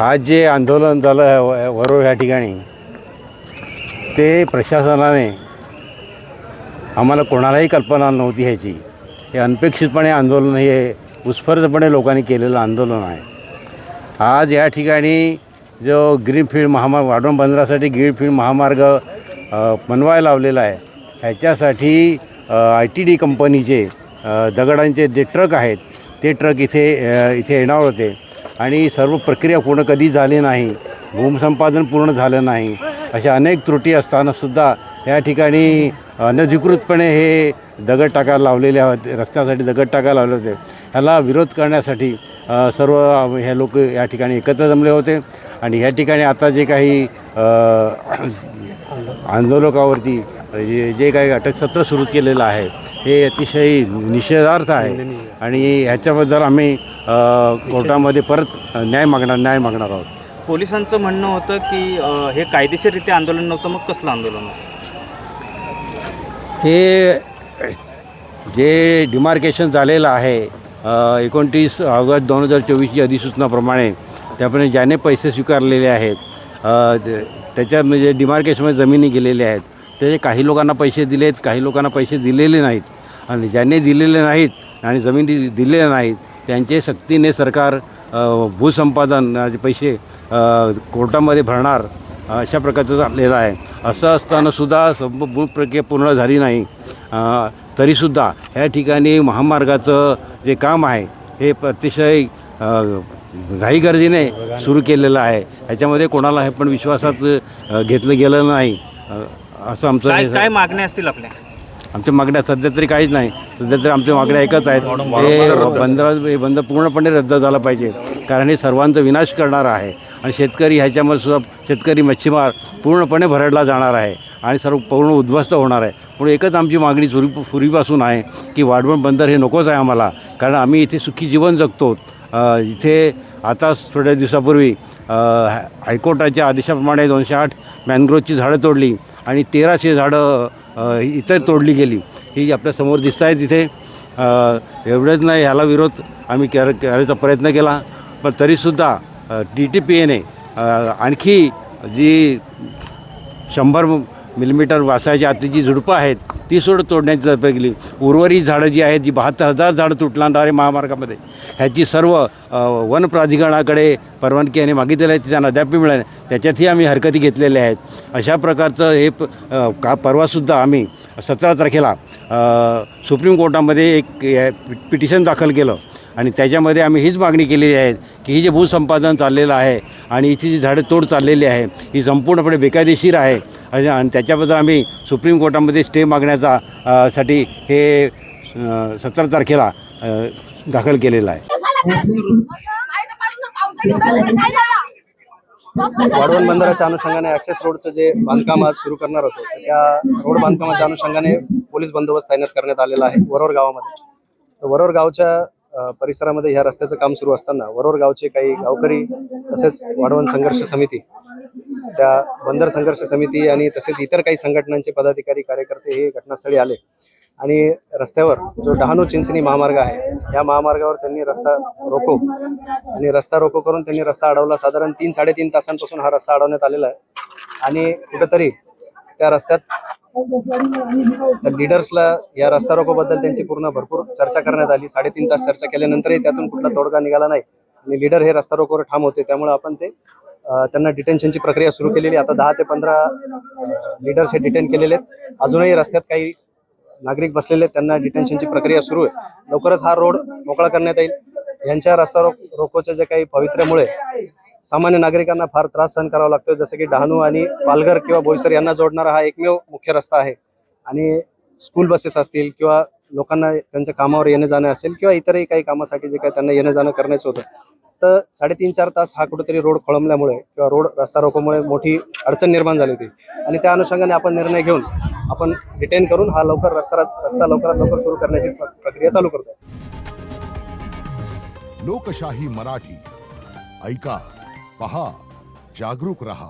आज जे आंदोलन झालं वरोर या ठिकाणी ते प्रशासनाने आम्हाला कोणालाही कल्पना नव्हती ह्याची. हे अनपेक्षितपणे आंदोलन हे उत्स्फूर्तपणे लोकांनी केलेलं आंदोलन आहे. आज या ठिकाणी जो ग्रीनफील्ड महामार्ग वाढवण बंदरासाठी ग्रीनफील्ड महामार्ग बनवायला लावलेला आहे ह्याच्यासाठी ITD कंपनीचे दगडांचे जे ट्रक आहेत ते ट्रक इथे येणार होते आणि सर्व प्रक्रिया पूर्ण कधी झाली नाही, भूसंपादन पूर्ण झालं नाही, अशा अनेक त्रुटी असतानासुद्धा या ठिकाणी अनधिकृतपणे हे दगड टाकायला लावलेले होते. रस्त्यासाठी दगड टाकायला लावले होते. ह्याला विरोध करण्यासाठी सर्व हे लोक या ठिकाणी एकत्र जमले होते आणि या ठिकाणी आता जे काही आंदोलकावरती जे काही अटकसत्र सुरू केलेलं आहे हे अतिशय निषेधार्थ आहे आणि ह्याच्याबद्दल आम्ही कोर्टामध्ये परत न्याय मागणार आहोत. पोलिसांचं म्हणणं होतं की हे कायदेशीररित्या आंदोलन नव्हतं, मग कसलं आंदोलन होतं? हे जे डिमार्केशन झालेलं आहे 29 ऑगस्ट 2024ची अधिसूचनाप्रमाणे त्याप्रमाणे ज्याने पैसे स्वीकारलेले आहेत त्याच्यामध्ये डिमार्केशनमध्ये जमिनी गेलेल्या आहेत त्याचे काही लोकांना पैसे दिलेत, काही लोकांना पैसे दिलेले नाहीत आणि ज्यांनी दिलेले नाहीत आणि जमिनी दिलेल्या नाहीत त्यांचे सक्तीने सरकार भूसंपादनाचे पैसे कोर्टामध्ये भरणार अशा प्रकारचं झालेलं आहे. असं असतानासुद्धा मूळ प्रक्रिया पूर्ण झाली नाही. तरीसुद्धा या ठिकाणी महामार्गाचं जे काम आहे हे अतिशय घाईगर्दीने सुरू केलेलं आहे. ह्याच्यामध्ये कोणाला हे पण विश्वासात घेतलं गेलं नाही असं आमचं काय मागण्या असतील आपल्या? आमच्या मागण्या सध्या तरी काहीच नाही. सध्या तरी आमच्या मागण्या एकच आहेत, हे बंद पूर्णपणे रद्द झाला पाहिजे कारण हे सर्वांचा विनाश करणार आहे आणि शेतकरी ह्याच्यामध्ये सुद्धा शेतकरी मच्छीमार पूर्णपणे भरडला जाणार आहे आणि सर्व पूर्ण उद्ध्वस्त होणार आहे. म्हणून एकच आमची मागणी पूर्वीपासून आहे की वाढवण बंदर हे नकोच आहे आम्हाला, कारण आम्ही इथे सुखी जीवन जगतो. इथे आता थोड्या दिवसापूर्वी हायकोर्टाच्या आदेशाप्रमाणे 208 मॅनग्रोवची झाडं तोडली आणि 1300 झाडं इतर तोडली गेली. ही आपल्यासमोर दिसत आहे तिथे. एवढंच नाही, ह्याला विरोध आम्ही करायचा प्रयत्न केला पण तरीसुद्धा DTPAने आणखी जी 100 मिलीमीटर वासाची आतली जी झुडपं आहेत ती सुद्धा तोडण्याची तरतूद केली. उर्वरित झाडं जी आहेत जी 72,000 झाडं तुटणार महामार्गामध्ये ह्याची सर्व वन प्राधिकरणाकडे परवानगी याने मागितलेली आहे, त्यांना अद्याप मिळाली. त्याच्यातही आम्ही हरकती घेतलेल्या आहेत. अशा प्रकारचं हे परवासुद्धा आम्ही 17 तारखेला सुप्रीम कोर्टामध्ये एक पिटिशन दाखल केलं आणि त्याच्यामध्ये आम्ही हीच मागणी केलेली आहे की ही जे भूसंपादन चाललेलं आहे आणि हिची जी झाडं तोड चाललेली आहे ही संपूर्णपणे बेकायदेशीर आहे आणि त्याच्याबद्दल आम्ही सुप्रीम कोर्टामध्ये स्टे मागण्याचा साठी हे 17 तारखेला दाखल केलेलं आहे. वाढवण बंदराच्या अनुषंगाने ॲक्सेस रोडचं जे बांधकाम आज सुरू करणार होतं त्या रोड बांधकामाच्या अनुषंगाने पोलीस बंदोबस्त तैनात करण्यात आलेला आहे वरोर गावामध्ये. तर वरोर गावच्या परिसरामध्ये ह्या रस्त्याचं काम सुरू असताना वरोर गावचे काही गावकरी तसेच वाढवण संघर्ष समिती, त्या बंदर संघर्ष समिती आणि तसेच इतर काही संघटनांचे पदाधिकारी कार्यकर्ते हे घटनास्थळी आले आणि रस्त्यावर जो डहाणू चिंचणी महामार्ग आहे या महामार्गावर त्यांनी रस्ता रोको करून त्यांनी रस्ता अडवला. साधारण 3-3.5 तासांपासून हा रस्ता अडवण्यात आलेला आहे आणि कुठेतरी त्या रस्त्यात तर लीडर्सला या रस्ता रोकोबद्दल त्यांची भरपूर चर्चा करण्यात आली. 3.5 तास चर्चा केल्यानंतरही त्यातून कुठला तोडगा निघाला नाही आणि लीडर हे रस्ता रोकोवर ठाम होते. त्यामुळे आपण त्यांना डिटेन्शनची प्रक्रिया सुरू केलेली. आता 10 ते 15 लीडर्स हे डिटेन केलेले आहेत. अजूनही रस्त्यात काही नागरिक बसलेले आहेत, त्यांना डिटेन्शनची प्रक्रिया सुरू आहे. लवकरच हा रोड मोकळा करण्यात येईल. यांच्या रस्ता रोकोच्या जे काही पवित्र्यामुळे सामान्य नागरिकांना फार त्रास सहन करावा लागतो. जसं की डहाणू आणि पालघर किंवा बोईसर यांना जोडणारा हा एकमेव मुख्य रस्ता आहे आणि स्कूल बसेस असतील किंवा लोकांना त्यांच्या कामावर येणं जाणं असेल किंवा इतरही काही कामासाठी जे काही त्यांना येणं जाणं करण्याचं होतं तर 3.5-4 तास हा कुठेतरी रोड खोळंबल्यामुळे किंवा रोड रस्ता रोकोमुळे मोठी अडचण निर्माण झाली होती आणि त्या अनुषंगाने आपण निर्णय घेऊन आपण डिटेन करून हा रस्ता लवकरात लवकर सुरू करण्याची प्रक्रिया चालू करतो. लोकशाही मराठी ऐका, पहा, जागरूक रहा.